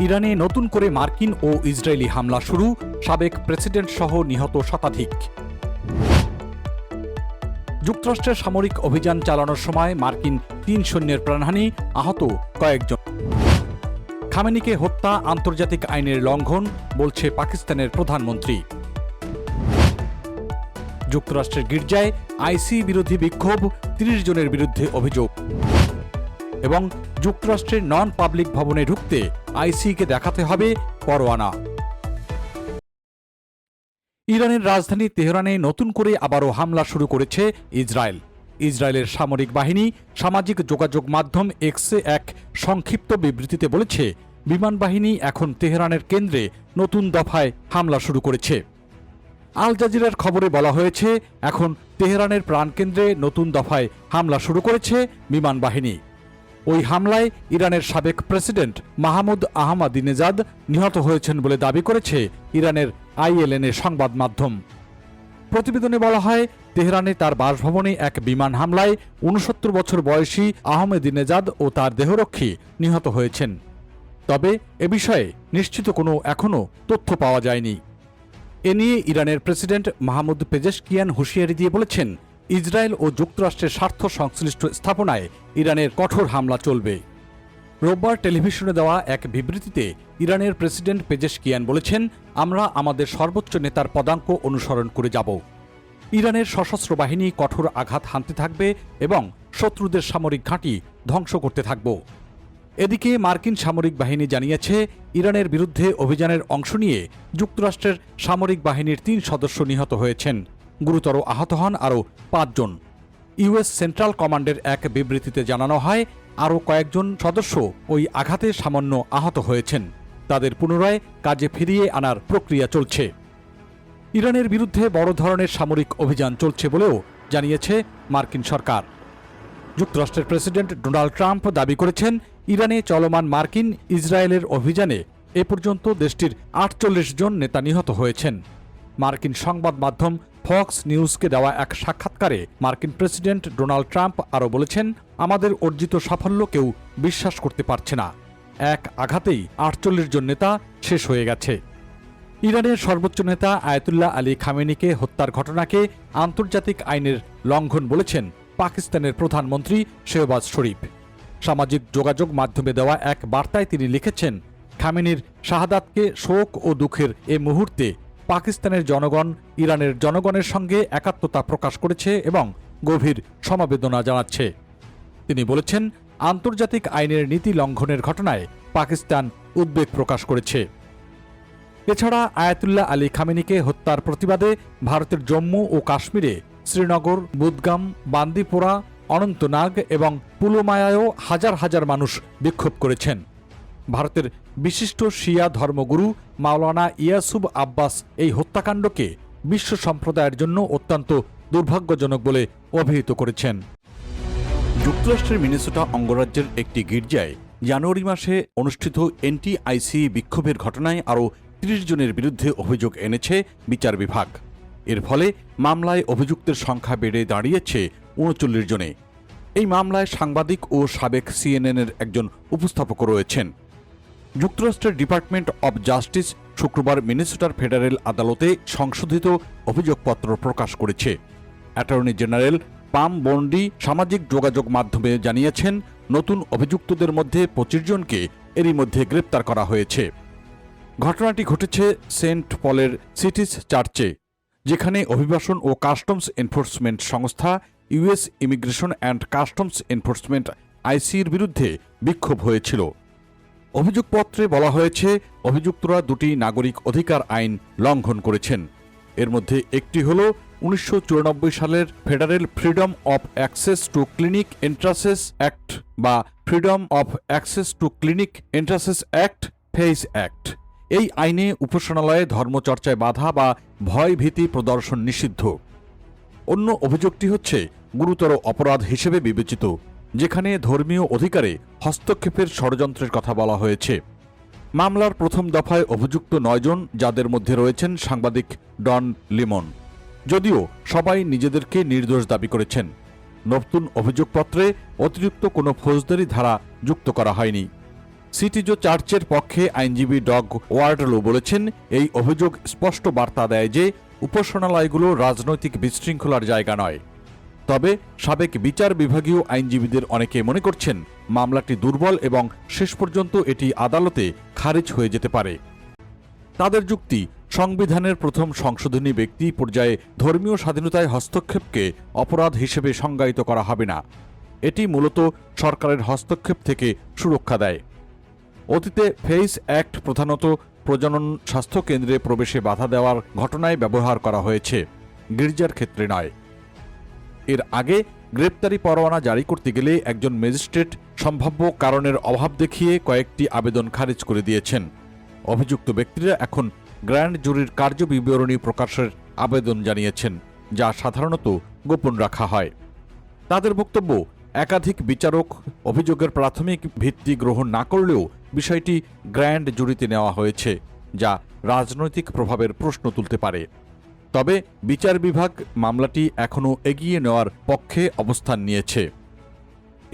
ইরানে নতুন করে মার্কিন ও ইসরায়েলি হামলা শুরু, সাবেক প্রেসিডেন্ট সহ নিহত শতাধিক। যুক্তরাষ্ট্রের সামরিক অভিযান চালানোর সময় মার্কিন ৩ সৈন্যের প্রাণহানি, আহত কয়েকজন। খামেনিকে হত্যা আন্তর্জাতিক আইনের লঙ্ঘন, বলছে পাকিস্তানের প্রধানমন্ত্রী। যুক্তরাষ্ট্রের গির্জায় আইসি বিরোধী বিক্ষোভ, ৩০ জনের বিরুদ্ধে অভিযোগ। এবং যুক্তরাষ্ট্রের নন পাবলিক ভবনে ঢুকতে আইসিকে দেখাতে হবে পরোয়ানা। ইরানের রাজধানী তেহরানে নতুন করে আবারও হামলা শুরু করেছে ইসরায়েল। ইসরায়েলের সামরিক বাহিনী সামাজিক যোগাযোগ মাধ্যম এক্সে এক সংক্ষিপ্ত বিবৃতিতে বলেছে, বিমান বাহিনী এখন তেহরানের কেন্দ্রে নতুন দফায় হামলা শুরু করেছে। আল জাজিরার খবরে বলা হয়েছে, এখন তেহরানের প্রাণকেন্দ্রে নতুন দফায় হামলা শুরু করেছে বিমান বাহিনী। ওই হামলায় ইরানের সাবেক প্রেসিডেন্ট মাহমুদ আহমাদিনেজাদ নিহত হয়েছেন বলে দাবি করেছে ইরানের ILN সংবাদ মাধ্যম। প্রতিবেদনে বলা হয়, তেহরানে তার বাসভবনে এক বিমান হামলায় ৬৯ বছর বয়সী আহমেদিনেজাদ ও তার দেহরক্ষী নিহত হয়েছেন। তবে এ বিষয়ে নিশ্চিত কোনো এখনও তথ্য পাওয়া যায়নি। এ নিয়ে ইরানের প্রেসিডেন্ট মাহমুদ পেজেশকিয়ান হুঁশিয়ারি দিয়ে বলেছেন, ইসরায়েল ও যুক্তরাষ্ট্রের স্বার্থ সংশ্লিষ্ট স্থাপনায় ইরানের কঠোর হামলা চলবে। রোববার টেলিভিশনে দেওয়া এক বিবৃতিতে ইরানের প্রেসিডেন্ট পেজেশকিয়ান বলেছেন, আমরা আমাদের সর্বোচ্চ নেতার পদাঙ্ক অনুসরণ করে যাব। ইরানের সশস্ত্র বাহিনী কঠোর আঘাত হানতে থাকবে এবং শত্রুদের সামরিক ঘাঁটি ধ্বংস করতে থাকব। এদিকে মার্কিন সামরিক বাহিনী জানিয়েছে, ইরানের বিরুদ্ধে অভিযানের অংশ নিয়ে যুক্তরাষ্ট্রের সামরিক বাহিনীর ৩ সদস্য নিহত হয়েছেন। গুরুতর আহত হন আরও ৫ জন। ইউএস সেন্ট্রাল কমান্ডের এক বিবৃতিতে জানানো হয়, আরও কয়েকজন সদস্য ওই আঘাতে সামান্য আহত হয়েছেন। তাদের পুনরায় কাজে ফিরিয়ে আনার প্রক্রিয়া চলছে। ইরানের বিরুদ্ধে বড় ধরনের সামরিক অভিযান চলছে বলেও জানিয়েছে মার্কিন সরকার। যুক্তরাষ্ট্রের প্রেসিডেন্ট ডোনাল্ড ট্রাম্প দাবি করেছেন, ইরানে চলমান মার্কিন ইসরায়েলের অভিযানে এ পর্যন্ত দেশটির ৪৮ জন নেতা নিহত হয়েছেন। মার্কিন সংবাদ মাধ্যম ফক্স নিউজকে দেওয়া এক সাক্ষাৎকারে মার্কিন প্রেসিডেন্ট ডোনাল্ড ট্রাম্প আরও বলেছেন, আমাদের অর্জিত সাফল্য কেউ বিশ্বাস করতে পারছে না। এক আঘাতেই ৪৮ জন নেতা শেষ হয়ে গেছে। ইরানের সর্বোচ্চ নেতা আয়াতুল্লাহ আলী খামেনিকে হত্যার ঘটনাকে আন্তর্জাতিক আইনের লঙ্ঘন বলেছেন পাকিস্তানের প্রধানমন্ত্রী শেহবাজ শরীফ। সামাজিক যোগাযোগ মাধ্যমে দেওয়া এক বার্তায় তিনি লিখেছেন, খামেনির শাহাদাতকে শোক ও দুঃখের এ মুহূর্তে পাকিস্তানের জনগণ ইরানের জনগণের সঙ্গে একাত্মতা প্রকাশ করেছে এবং গভীর সমবেদনা জানাচ্ছে। তিনি বলেছেন, আন্তর্জাতিক আইনের নীতি লঙ্ঘনের ঘটনায় পাকিস্তান উদ্বেগ প্রকাশ করেছে। এছাড়া আয়াতুল্লাহ আলী খামেনিকে হত্যার প্রতিবাদে ভারতের জম্মু ও কাশ্মীরে শ্রীনগর, বুদগাম, বান্দিপোরা, অনন্তনাগ এবং পুলওয়ামায়ও হাজার হাজার মানুষ বিক্ষোভ করেছেন। ভারতের বিশিষ্ট শিয়া ধর্মগুরু মাওলানা ইয়াসুব আব্বাস এই হত্যাকাণ্ডকে বিশ্ব সম্প্রদায়ের জন্য অত্যন্ত দুর্ভাগ্যজনক বলে অভিহিত করেছেন। যুক্তরাষ্ট্রের মিনেসোটা অঙ্গরাজ্যের একটি গির্জায় জানুয়ারি মাসে অনুষ্ঠিত NTIC বিক্ষোভের ঘটনায় আরও ৩০ জনের বিরুদ্ধে অভিযোগ এনেছে বিচার বিভাগ। এর ফলে মামলায় অভিযুক্তের সংখ্যা বেড়ে দাঁড়িয়েছে ৩৯ জনে। এই মামলায় সাংবাদিক ও সাবেক CNN-এর একজন উপস্থাপকও রয়েছেন। যুক্তরাষ্ট্রের ডিপার্টমেন্ট অব জাস্টিস শুক্রবার মিনেসোটার ফেডারেল আদালতে সংশোধিত অভিযোগপত্র প্রকাশ করেছে। অ্যাটর্নি জেনারেল পাম বন্ডি সামাজিক যোগাযোগ মাধ্যমে জানিয়েছেন, নতুন অভিযুক্তদের মধ্যে ২৫ জনকে এরই মধ্যে গ্রেপ্তার করা হয়েছে। ঘটনাটি ঘটেছে সেন্ট পলের সিটিস চার্চে, যেখানে অভিবাসন ও কাস্টমস এনফোর্সমেন্ট সংস্থা US immigration and customs enforcement ICর বিরুদ্ধে বিক্ষোভ হয়েছিল। অভিযোগপত্রে বলা হয়েছে, অভিযুক্তরা ২টি নাগরিক অধিকার আইন লঙ্ঘন করেছেন। এর মধ্যে একটি হল ১৯৯৪ সালের federal freedom of access to clinic entrances act বা freedom of access to clinic entrances act, FACE act. এই আইনে উপাসনালয়ে ধর্মচর্চায় বাধা বা ভয়ভীতি প্রদর্শন নিষিদ্ধ। অন্য অভিযোগটি হচ্ছে গুরুতর অপরাধ হিসেবে বিবেচিত, যেখানে ধর্মীয় অধিকারে হস্তক্ষেপের ষড়যন্ত্রের কথা বলা হয়েছে। মামলার প্রথম দফায় অভিযুক্ত ৯ জন, যাদের মধ্যে রয়েছেন সাংবাদিক ডন লিমন, যদিও সবাই নিজেদেরকে নির্দোষ দাবি করেছেন। নতুন অভিযোগপত্রে অতিরিক্ত কোনো ফৌজদারি ধারা যুক্ত করা হয়নি। সিটিজো চার্চের পক্ষে আইনজীবী ডগ ওয়ার্ডলো বলেছেন, এই অভিযোগ স্পষ্ট বার্তা দেয় যে উপাসনালয়গুলো রাজনৈতিক বিশৃঙ্খলার জায়গা নয়। তবে সাবেক বিচার বিভাগীয় আইনজীবীদের অনেকে মনে করছেন মামলাটি দুর্বল এবং শেষ পর্যন্ত এটি আদালতে খারিজ হয়ে যেতে পারে। তাদের যুক্তি, সংবিধানের প্রথম সংশোধনী ব্যক্তি পর্যায়ে ধর্মীয় স্বাধীনতায় হস্তক্ষেপকে অপরাধ হিসেবে সংজ্ঞায়িত করা হবে না। এটি মূলত সরকারের হস্তক্ষেপ থেকে সুরক্ষা দেয়। অতীতে ফেইস অ্যাক্ট প্রধানত প্রজনন স্বাস্থ্য কেন্দ্রে প্রবেশে বাধা দেওয়ার ঘটনায় ব্যবহার করা হয়েছে, গির্জার ক্ষেত্রে নয়। এর আগে গ্রেপ্তারি পরোয়ানা জারি করতে গেলে একজন ম্যাজিস্ট্রেট সম্ভাব্য কারণের অভাব দেখিয়ে কয়েকটি আবেদন খারিজ করে দিয়েছেন। অভিযুক্ত ব্যক্তিরা এখন গ্র্যান্ড জুরির কার্যবিবরণী প্রকাশের আবেদন জানিয়েছেন, যা সাধারণত গোপন রাখা হয়। তাদের বক্তব্য, একাধিক বিচারক অভিযোগের প্রাথমিক ভিত্তি গ্রহণ না করলেও বিষয়টি গ্র্যান্ড জুরিতে নেওয়া হয়েছে, যা রাজনৈতিক প্রভাবের প্রশ্ন তুলতে পারে। তবে বিচার বিভাগ মামলাটি এখনও এগিয়ে নেওয়ার পক্ষে অবস্থান নিয়েছে।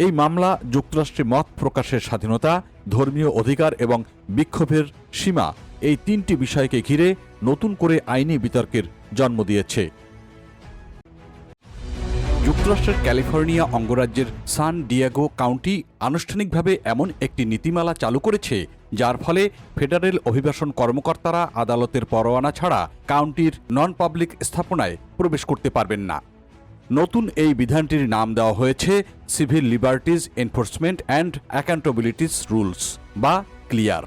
এই মামলা যুক্তরাষ্ট্রে মত প্রকাশের স্বাধীনতা, ধর্মীয় অধিকার এবং বিক্ষোভের সীমা, এই তিনটি বিষয়কে ঘিরে নতুন করে আইনি বিতর্কের জন্ম দিয়েছে। যুক্তরাষ্ট্রের ক্যালিফোর্নিয়া অঙ্গরাজ্যের সান ডিয়েগো কাউন্টি আনুষ্ঠানিকভাবে এমন একটি নীতিমালা চালু করেছে, যার ফলে ফেডারেল অভিবাসন কর্মকর্তারা আদালতের পরোয়ানা ছাড়া কাউন্টির নন পাবলিক স্থাপনায় প্রবেশ করতে পারবেন না। নতুন এই বিধানটির নাম দেওয়া হয়েছে civil liberties enforcement and accountabilities rules বা ক্লিয়ার।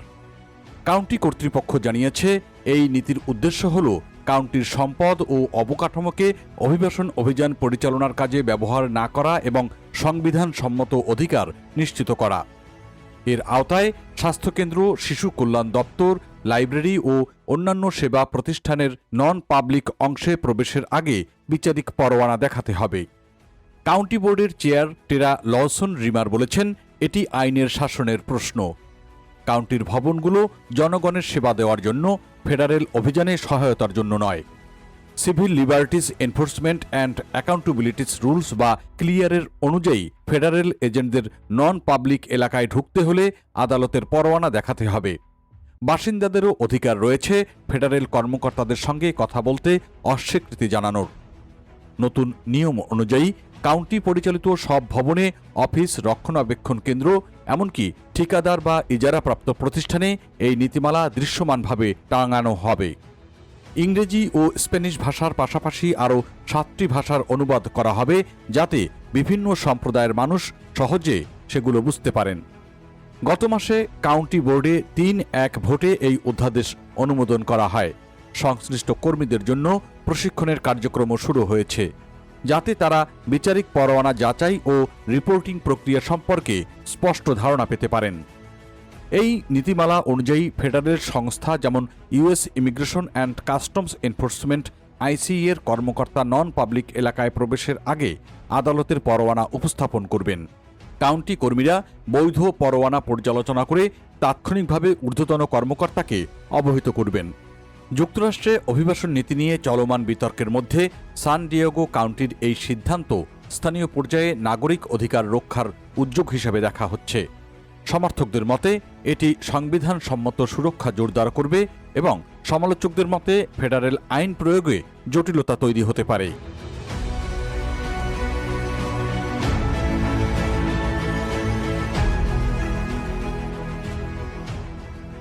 কাউন্টি কর্তৃপক্ষ জানিয়েছে, এই নীতির উদ্দেশ্য হল কাউন্টির সম্পদ ও অবকাঠামোকে অভিবাসন অভিযান পরিচালনার কাজে ব্যবহার না করা এবং সংবিধান সম্মত অধিকার নিশ্চিত করা। এর আওতায় স্বাস্থ্যকেন্দ্র, শিশু কল্যাণ দপ্তর, লাইব্রেরি ও অন্যান্য সেবা প্রতিষ্ঠানের নন পাবলিক অংশে প্রবেশের আগে বিচারিক পরোয়ানা দেখাতে হবে। কাউন্টি বোর্ডের চেয়ার টেরা লওসন রিমার বলেছেন, এটি আইনের শাসনের প্রশ্ন। কাউন্টির ভবনগুলো জনগণের সেবা দেওয়ার জন্য, ফেডারেল অভিযানে সহায়তার জন্য নয়। Civil liberties enforcement and accountabilities rules বা ক্লিয়ারের অনুযায়ী ফেডারেল এজেন্টদের নন পাবলিক এলাকায় ঢুকতে হলে আদালতের পরোয়ানা দেখাতে হবে। বাসিন্দাদেরও অধিকার রয়েছে ফেডারেল কর্মকর্তাদের সঙ্গে কথা বলতে অস্বীকৃতি জানানোর। নতুন নিয়ম অনুযায়ী কাউন্টি পরিচালিত সব ভবনে, অফিস, রক্ষণাবেক্ষণ কেন্দ্র, এমনকি ঠিকাদার বা ইজারাপ্রাপ্ত প্রতিষ্ঠানে এই নীতিমালা দৃশ্যমানভাবে টাঙানো হবে। ইংরেজি ও স্প্যানিশ ভাষার পাশাপাশি আরও 7টি ভাষার অনুবাদ করা হবে, যাতে বিভিন্ন সম্প্রদায়ের মানুষ সহজে সেগুলো বুঝতে পারেন। গত মাসে কাউন্টি বোর্ডে 3-1 ভোটে এই অধ্যাদেশ অনুমোদন করা হয়। সংশ্লিষ্ট কর্মীদের জন্য প্রশিক্ষণের কার্যক্রমও শুরু হয়েছে, যাতে তারা বিচারিক পরোয়ানা যাচাই ও রিপোর্টিং প্রক্রিয়া সম্পর্কে স্পষ্ট ধারণা পেতে পারেন। এই নীতিমালা অনুযায়ী ফেডারেল সংস্থা যেমন US immigration and customs enforcement IC এর কর্মকর্তা নন পাবলিক এলাকায় প্রবেশের আগে আদালতের পরোয়ানা উপস্থাপন করবেন। কাউন্টি কর্মীরা বৈধ পরোয়ানা পর্যালোচনা করে তাৎক্ষণিকভাবে ঊর্ধ্বতন কর্মকর্তাকে অবহিত করবেন। যুক্তরাষ্ট্রে অভিবাসন নীতি নিয়ে চলমান বিতর্কের মধ্যে সান ডিয়েগো কাউন্টির এই সিদ্ধান্ত স্থানীয় পর্যায়ে নাগরিক অধিকার রক্ষার উদ্যোগ হিসেবে দেখা হচ্ছে। সমর্থকদের মতে এটি সংবিধান সম্মত সুরক্ষা জোরদার করবে এবং সমালোচকদের মতে ফেডারেল আইন প্রয়োগে জটিলতা তৈরি হতে পারে।